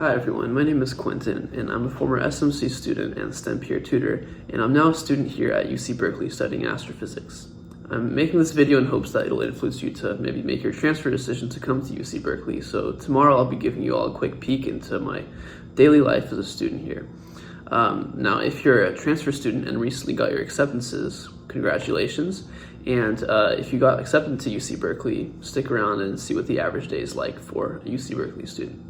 Hi everyone, my name is Quentin, and I'm a former SMC student and STEM peer tutor, and I'm now a student here at UC Berkeley studying astrophysics. I'm making this video in hopes that it'll influence you to maybe make your transfer decision to come to UC Berkeley, so tomorrow I'll be giving you all a quick peek into my daily life as a student here. Now, if you're a transfer student and recently got your acceptances, congratulations, and if you got accepted to UC Berkeley, stick around and see what the average day is like for a UC Berkeley student.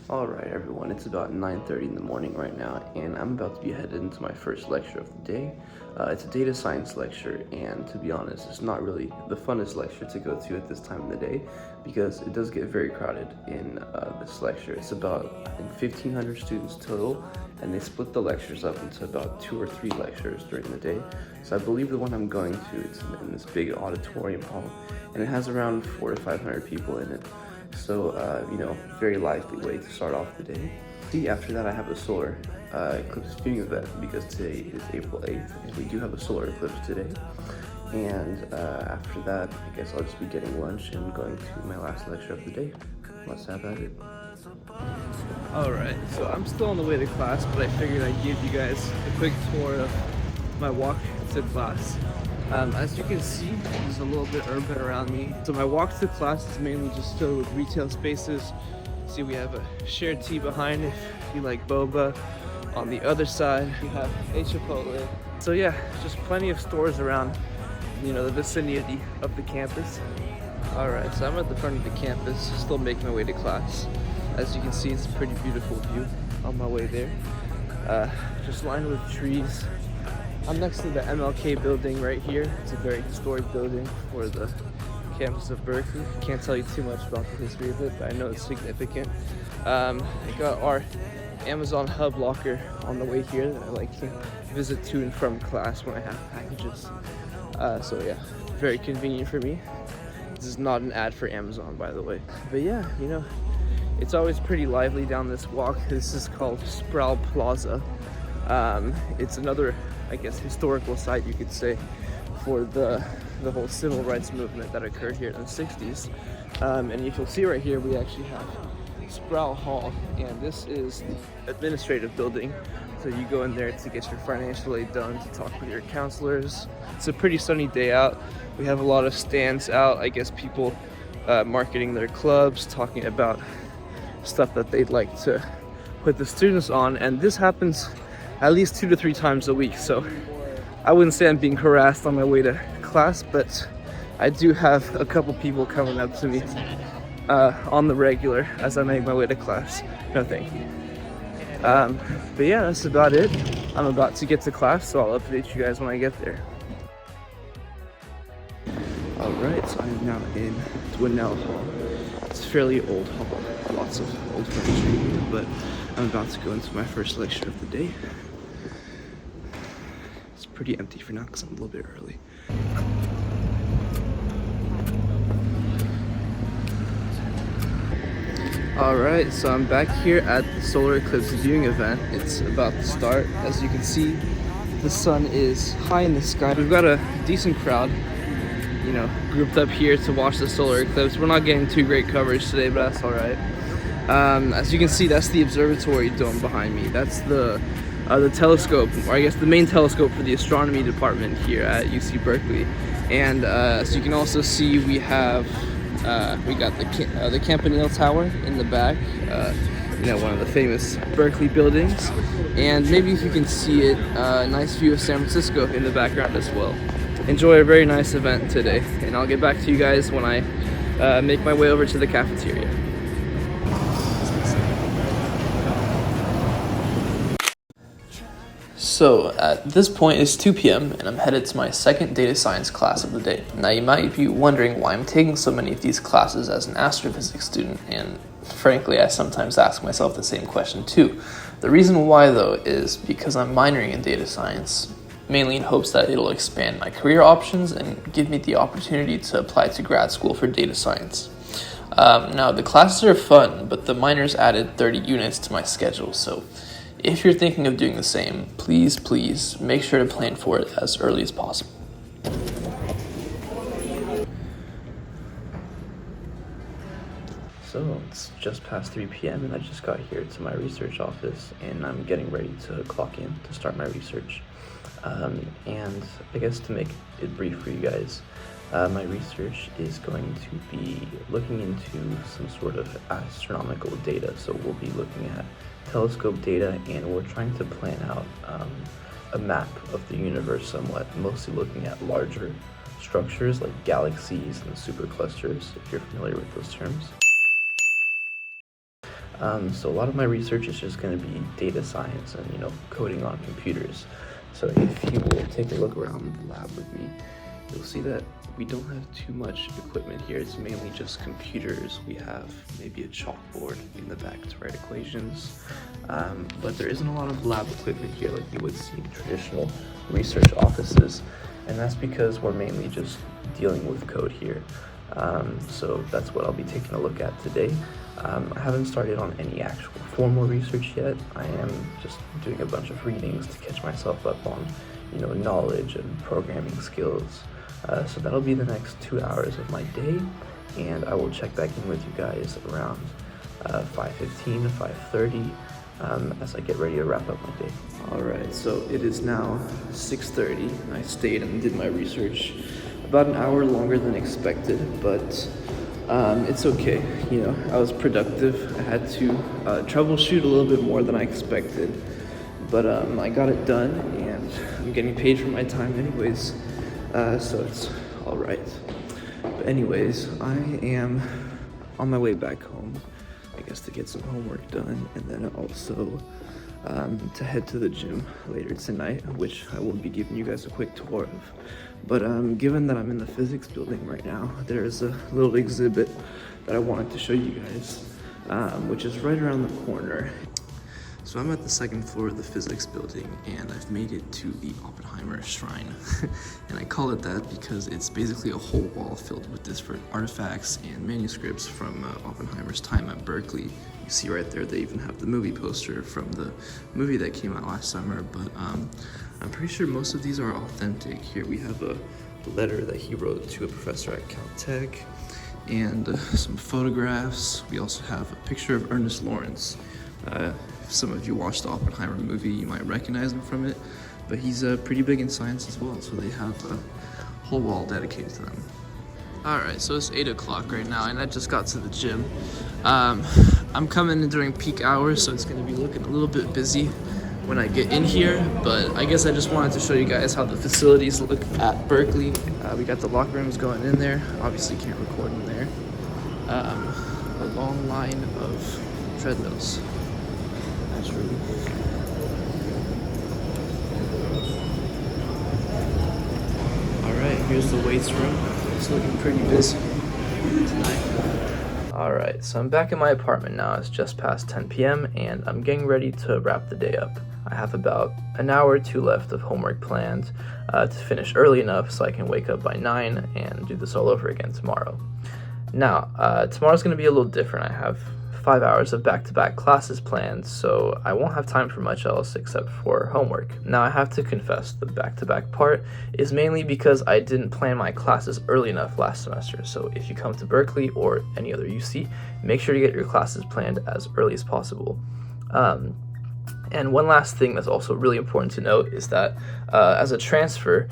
Alright everyone, it's about 9:30 in the morning right now, and I'm about to be headed into my first lecture of the day. It's a data science lecture, and to be honest, it's not really the funnest lecture to go to at this time of the day, because it does get very crowded in this lecture. It's about, I think, 1,500 students total, and they split the lectures up into about 2 or 3 lectures during the day. So I believe the one I'm going to, it's in this big auditorium hall, and it has around 400 to 500 people in it. So, very lively way to start off the day. See, after that I have a solar eclipse viewing event, because today is April 8th, and we do have a solar eclipse today. And after that, I guess I'll just be getting lunch and going to my last lecture of the day. Let's have at it. Alright, so I'm still on the way to class, but I figured I'd give you guys a quick tour of my walk to class. As you can see, there's a little bit urban around me. So my walk to class is mainly just filled with retail spaces. See, we have a shared tea behind if you like boba. On the other side, we have a Chipotle. So yeah, just plenty of stores around, the vicinity of the campus. Alright, so I'm at the front of the campus, still making my way to class. As you can see, it's a pretty beautiful view on my way there. Just lined with trees. I'm next to the MLK building right here. It's a very historic building for the campus of Berkeley. Can't tell you too much about the history of it, but I know it's significant. I got our Amazon hub locker on the way here that I like to visit to and from class when I have packages. So yeah, very convenient for me. This is not an ad for Amazon, by the way. But yeah, it's always pretty lively down this walk. This is called Sproul Plaza. It's another, I guess, historical site, you could say, for the whole civil rights movement that occurred here in the 60s. And if you'll see right here, we actually have Sproul Hall, and this is the administrative building. So you go in there to get your financial aid done, to talk with your counselors. It's a pretty sunny day out. We have a lot of stands out, I guess people marketing their clubs, talking about stuff that they'd like to put the students on, and this happens at least 2 to 3 times a week. So I wouldn't say I'm being harassed on my way to class, but I do have a couple people coming up to me on the regular as I make my way to class. No thank you. But yeah, that's about it. I'm about to get to class, so I'll update you guys when I get there. Alright, so I am now in Dwinell Hall. It's a fairly old hall, lots of old furniture here, but I'm about to go into my first lecture of the day. It's pretty empty for now because I'm a little bit early. Alright, so I'm back here at the solar eclipse viewing event. It's about to start. As you can see, the sun is high in the sky. We've got a decent crowd, grouped up here to watch the solar eclipse. We're not getting too great coverage today, but that's alright. As you can see, that's the observatory dome behind me. That's the telescope, or I guess the main telescope for the astronomy department here at UC Berkeley. And as you can also see, we got the Campanile Tower in the back, one of the famous Berkeley buildings. And maybe if you can see it, a nice view of San Francisco in the background as well. Enjoy a very nice event today, and I'll get back to you guys when I make my way over to the cafeteria. So at this point it's 2 p.m. and I'm headed to my second data science class of the day. Now you might be wondering why I'm taking so many of these classes as an astrophysics student, and frankly I sometimes ask myself the same question too. The reason why though is because I'm minoring in data science, mainly in hopes that it'll expand my career options and give me the opportunity to apply to grad school for data science. Now the classes are fun, but the minors added 30 units to my schedule, so if you're thinking of doing the same, please make sure to plan for it as early as possible. So So it's just past 3 p.m. and I just got here to my research office and I'm getting ready to clock in to start my research. And I guess to make it brief for you guys, my research is going to be looking into some sort of astronomical data. So we'll be looking at telescope data and we're trying to plan out a map of the universe somewhat, mostly looking at larger structures like galaxies and superclusters, if you're familiar with those terms. So a lot of my research is just going to be data science and, coding on computers. So if you will take a look around the lab with me, you'll see that we don't have too much equipment here. It's mainly just computers. We have maybe a chalkboard in the back to write equations, but there isn't a lot of lab equipment here like you would see in traditional research offices, and that's because we're mainly just dealing with code here. So that's what I'll be taking a look at today. I haven't started on any actual formal research yet. I am just doing a bunch of readings to catch myself up on, knowledge and programming skills. So that'll be the next 2 hours of my day, and I will check back in with you guys around 5:15 to 5:30 as I get ready to wrap up my day. Alright, so it is now 6:30. I stayed and did my research about an hour longer than expected, but it's okay. I was productive. I had to troubleshoot a little bit more than I expected, but I got it done and I'm getting paid for my time anyways, so it's all right. But anyways, I am on my way back home, I guess, to get some homework done, and then also to head to the gym later tonight, which I will be giving you guys a quick tour of. But given that I'm in the physics building right now, there's a little exhibit that I wanted to show you guys, which is right around the corner. So I'm at the second floor of the physics building, and I've made it to the Oppenheimer Shrine. And I call it that because it's basically a whole wall filled with different artifacts and manuscripts from Oppenheimer's time at Berkeley. You see right there, they even have the movie poster from the movie that came out last summer, but I'm pretty sure most of these are authentic. Here we have a letter that he wrote to a professor at Caltech, and some photographs. We also have a picture of Ernest Lawrence. If some of you watched the Oppenheimer movie, you might recognize him from it, but he's pretty big in science as well, so they have a whole wall dedicated to them. Alright, so it's 8 o'clock right now, and I just got to the gym. I'm coming in during peak hours, so it's going to be looking a little bit busy when I get in here, but I guess I just wanted to show you guys how the facilities look at Berkeley. We got the locker rooms going in there. Obviously can't record in there. A long line of treadmills. Naturally. Alright, here's the weights room. It's looking pretty busy tonight. Alright, so I'm back in my apartment now. It's just past 10 p.m. and I'm getting ready to wrap the day up. I have about an hour or two left of homework planned to finish early enough so I can wake up by 9 and do this all over again tomorrow. Now, tomorrow's going to be a little different. I have 5 hours of back-to-back classes planned, so I won't have time for much else except for homework. Now, I have to confess, the back-to-back part is mainly because I didn't plan my classes early enough last semester. So if you come to Berkeley or any other UC, make sure to get your classes planned as early as possible. And one last thing that's also really important to note is that as a transfer,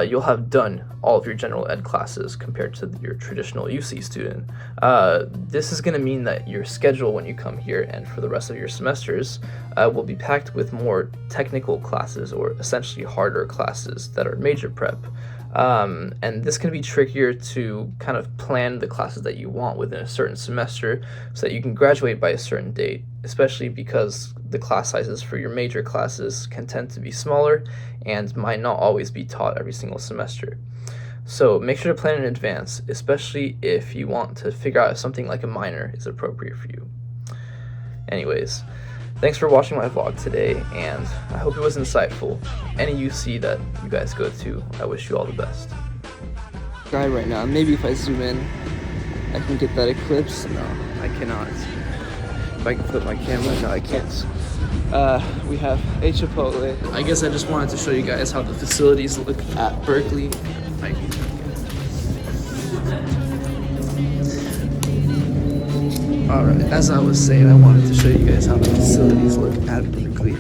you'll have done all of your general ed classes compared to your traditional UC student. This is going to mean that your schedule when you come here and for the rest of your semesters will be packed with more technical classes, or essentially harder classes that are major prep. And this can be trickier to kind of plan the classes that you want within a certain semester so that you can graduate by a certain date, especially because the class sizes for your major classes can tend to be smaller and might not always be taught every single semester. So make sure to plan in advance, especially if you want to figure out if something like a minor is appropriate for you. Anyways, thanks for watching my vlog today, and I hope it was insightful. Any UC that you guys go to, I wish you all the best. Guy right now, maybe if I zoom in, I can get that eclipse. No, I cannot. If I can flip my camera, no, I can't. We have a Chipotle. I guess I just wanted to show you guys how the facilities look at Berkeley. Alright, as I was saying, I wanted to show you guys how the facilities look at Berkeley.